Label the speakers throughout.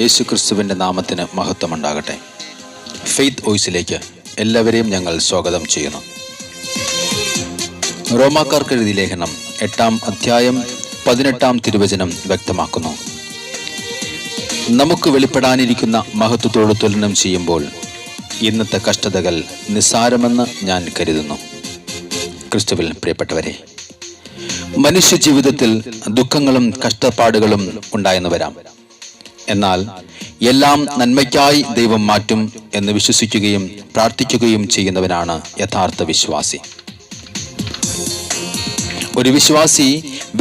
Speaker 1: യേശുക്രിസ്തുവിൻ്റെ നാമത്തിന് മഹത്വമുണ്ടാകട്ടെ. ഫെയ്ത്ത് വോയിസിലേക്ക് എല്ലാവരെയും ഞങ്ങൾ സ്വാഗതം ചെയ്യുന്നു. റോമാക്കാർക്ക് എഴുതിയ ലേഖനം 8-ാം അധ്യായം 18-ാം തിരുവചനം വ്യക്തമാക്കുന്നു. നമുക്ക് വെളിപ്പെടാനിരിക്കുന്ന മഹത്വത്തോട് തുലനം ചെയ്യുമ്പോൾ ഇന്നത്തെ കഷ്ടതകൾ നിസ്സാരമെന്ന് ഞാൻ കരുതുന്നു. ക്രിസ്തുവിൽ പ്രിയപ്പെട്ടവരെ, മനുഷ്യ ജീവിതത്തിൽ ദുഃഖങ്ങളും കഷ്ടപ്പാടുകളും ഉണ്ടായെന്ന് വരാം. എന്നാൽ എല്ലാം നന്മയ്ക്കായി ദൈവം മാറ്റും എന്ന് വിശ്വസിക്കുകയും പ്രാർത്ഥിക്കുകയും ചെയ്യുന്നവനാണ് യഥാർത്ഥ വിശ്വാസി. ഒരു വിശ്വാസി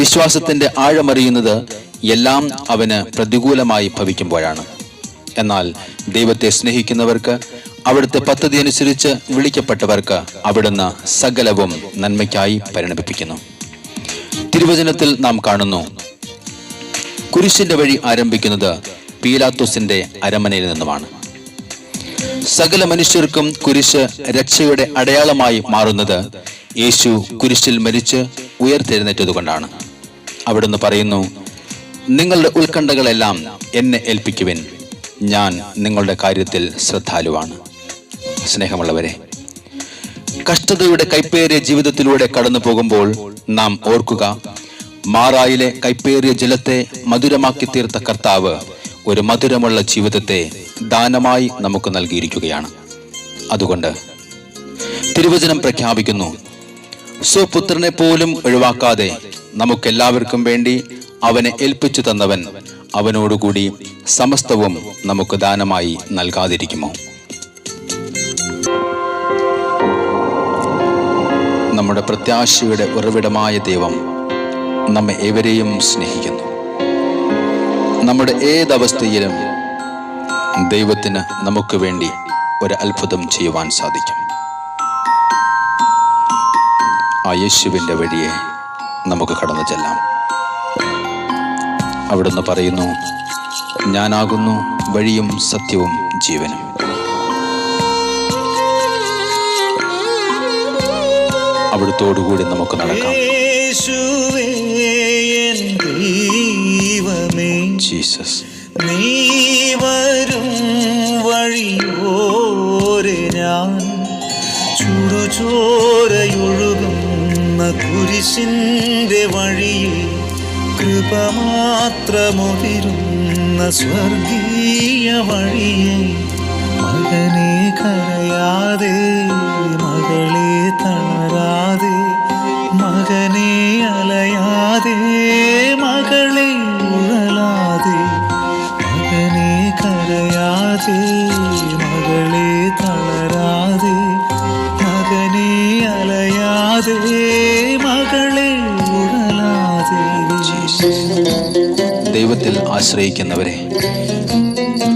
Speaker 1: വിശ്വാസത്തിന്റെ ആഴമറിയുന്നത് എല്ലാം അവന് പ്രതികൂലമായി ഭവിക്കുമ്പോഴാണ്. എന്നാൽ ദൈവത്തെ സ്നേഹിക്കുന്നവർക്ക്, അവിടുത്തെ പദ്ധതി അനുസരിച്ച് വിളിക്കപ്പെട്ടവർക്ക് അവിടുന്ന് സകലവും നന്മയ്ക്കായി പരിണമിപ്പിക്കുന്നു. തിരുവചനത്തിൽ നാം കാണുന്നു, കുരിശിന്റെ വഴി ആരംഭിക്കുന്നത് പീലാത്തോസിന്റെ അരമനയിൽ നിന്നുമാണ്. സകല മനുഷ്യർക്കും കുരിശ് രക്ഷയുടെ അടയാളമായി മാറുന്നത് യേശു കുരിശിൽ മരിച്ച് ഉയർത്തെഴുന്നേറ്റതുകൊണ്ടാണ്. അവിടുന്ന് പറയുന്നു, നിങ്ങളുടെ ഉത്കണ്ഠകളെല്ലാം എന്നെ ഏൽപ്പിക്കുവിൻ, ഞാൻ നിങ്ങളുടെ കാര്യത്തിൽ ശ്രദ്ധാലുവാണ്. സ്നേഹമുള്ളവരെ, കഷ്ടതയുടെ കൈപ്പേറിയ ജീവിതത്തിലൂടെ കടന്നു പോകുമ്പോൾ നാം ഓർക്കുക, മാറായിലെ കൈപ്പേറിയ ജലത്തെ മധുരമാക്കി തീർത്ത കർത്താവ് ഒരു മധുരമുള്ള ജീവിതത്തെ ദാനമായി നമുക്ക് നൽകിയിരിക്കുകയാണ്. അതുകൊണ്ട് തിരുവചനം പ്രഖ്യാപിക്കുന്നു, സ്വപുത്രനെ പോലും ഒഴിവാക്കാതെ നമുക്കെല്ലാവർക്കും വേണ്ടി അവനെ ഏൽപ്പിച്ചു തന്നവൻ അവനോടുകൂടി സമസ്തവും നമുക്ക് ദാനമായി നൽകാതിരിക്കുമോ? നമ്മുടെ പ്രത്യാശയുടെ ഉറവിടമായ ദൈവം നമ്മെ ഏവരെയും സ്നേഹിക്കുന്നു. നമ്മുടെ ഏതവസ്ഥയിലും ദൈവത്തിന് നമുക്ക് വേണ്ടി ഒരു അത്ഭുതം ചെയ്യുവാൻ സാധിക്കും. ആ യേശുവിൻ്റെ വഴിയെ നമുക്ക് കടന്നു ചെല്ലാം. അവിടുന്ന് പറയുന്നു, ഞാനാകുന്നു വഴിയും സത്യവും ജീവനും. അവിടുത്തോടുകൂടി നമുക്ക് നടക്കാം. ജീസസ്,
Speaker 2: നീ വരും വഴിയോരെ ഞാൻ ചുടുചോരയൊഴുകുന്ന കുരിശിന്റെ വഴിയിൽ കൃപ മാത്രമൊതിരുന്ന സ്വർഗീയ വഴിയെ മകനെ കരയാതെ, മകളെ തളരാതെ, മകനെ അലയാതെ, മകളെ ഉഴലാതെ, മകനെ കരയാതെ, മകളെ തളരാതെ, മകനെ അലയാതെ, മകളെ ഉഴലാതെ.
Speaker 1: ദൈവത്തിൽ ആശ്രയിക്കുന്നവരെ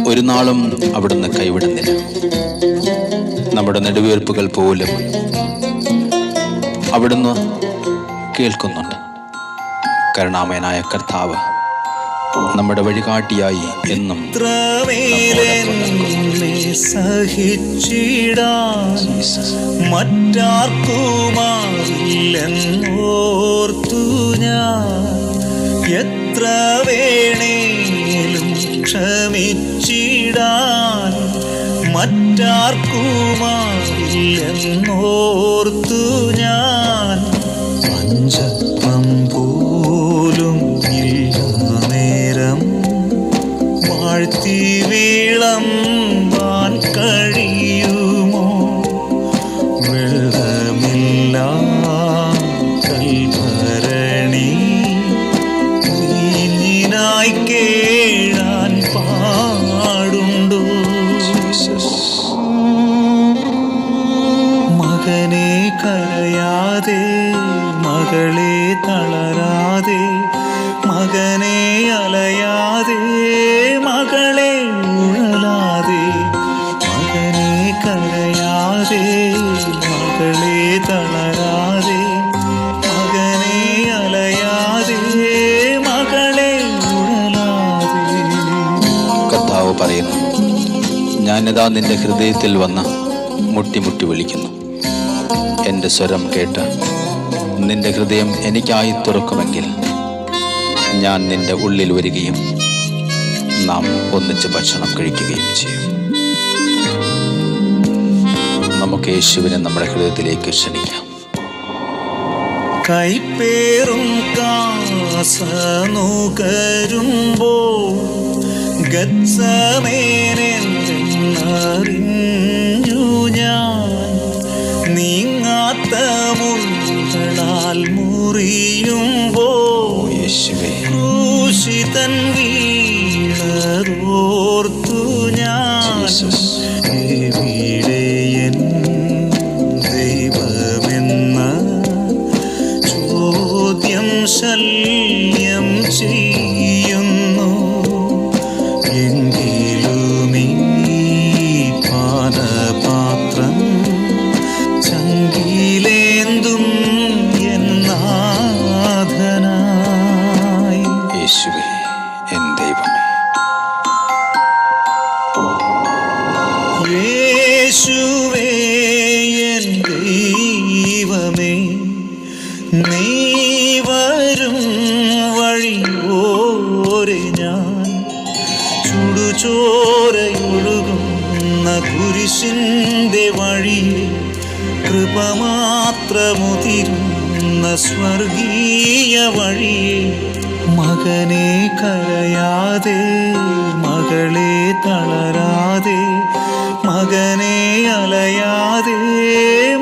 Speaker 1: ഒരു നാളും അവിടുന്ന് കൈവിടുന്നില്ല. നമ്മുടെ നെടുവീർപ്പുകൾ പോലും അവിടുന്ന് കേൾക്കുന്നുണ്ട്. കരുണാമയനായ കർത്താവ് നമ്മുടെ വഴികാട്ടിയായി എന്നും
Speaker 2: സഹിച്ചിടാൻ മറ്റാർക്കുമാറില്ലെന്നോർത്തു ഞാൻ എത്ര വേണേലും ക്ഷമിച്ചിടാൻ മറ്റാർക്കുമാറില്ലെന്നോർത്തു ഞാൻ പഞ്ചത്വം പോലും ഇല്ല നേരം വാഴ്ത്തി വീളമ്പാൻ കഴിയുമോ? വെള്ളമില്ല കൽഭരണി നീനായി കേഴാൻ പാടുണ്ടോ? മകനെ കരയാതെ, മകളെ തളരാതെ, മകനെ അലയാതെ, മകളെ ഉഴലാതെ, മകനെ കരയാതെ, മകളെ തളരാതെ, മകനെ അലയാതെ, മകളെ ഉഴലാതെ.
Speaker 1: കർത്താവ് പറയുന്നു, ഞാനിതാ നിന്റെ ഹൃദയത്തിൽ വന്ന് മുട്ടി മുട്ടി വിളിക്കുന്നു. എൻ്റെ സ്വരം കേട്ട് നിന്റെ ഹൃദയം എനിക്കായി തുറക്കുമെങ്കിൽ ഞാൻ നിന്റെ ഉള്ളിൽ വരികയും നാം ഒന്നിച്ച് ഭക്ഷണം കഴിക്കുകയും ചെയ്യും. നമുക്ക് യേശുവിനെ നമ്മുടെ ഹൃദയത്തിലേക്ക് ക്ഷണിക്കാം.
Speaker 2: കൈപ്പേറും കാസനുകരുമ്പോൾ ഗത്സമേനെന്നറിഞ്ഞു ഞാൻ. നീങ്ങാത്ത മുൾകളാൽ മുറിയുമ്പോൾ ക്രൂശിതൻ വീണതോർത്തു ഞാൻ. എവിടെയൻ ദൈവമെന്ന ചോദ്യം ശല്യം ചെയ്യുന്നു. എങ്കിലുമീ പാനപാത്രം ചങ്കിലേന്തും എന്നാഥനായി.
Speaker 1: യേശുവേ എൻ ദൈവമേ,
Speaker 2: യേശുവേ എൻ ദൈവമേ, നീ വരും വഴിയോരെ ഞാൻ ചുടുചോരയൊഴുകുന്ന കുരിശിൻ്റെ വഴിയെ കൃപമാത്രമുതിരുന്ന സ്വർഗീയ വഴിയെ. മകനെ കരയാതെ, മകളെ തളരാതെ, മകനെ അലയാതെ,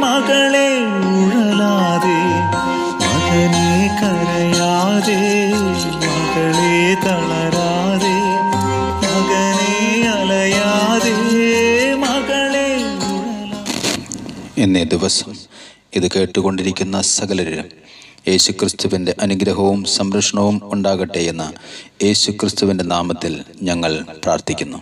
Speaker 2: മകളെ ഉഴലാതെ. മകനെ കരയാതെ, മകളെ തളരാതെ, മകനെ അലയാതെ, മകളെ ഉഴലാതെ.
Speaker 1: ഇന്നേ ദിവസം ഇത് കേട്ടുകൊണ്ടിരിക്കുന്ന സകലരും യേശുക്രിസ്തുവിൻ്റെ അനുഗ്രഹവും സംരക്ഷണവും ഉണ്ടാകട്ടെ എന്ന് യേശുക്രിസ്തുവിൻ്റെ നാമത്തിൽ ഞങ്ങൾ പ്രാർത്ഥിക്കുന്നു.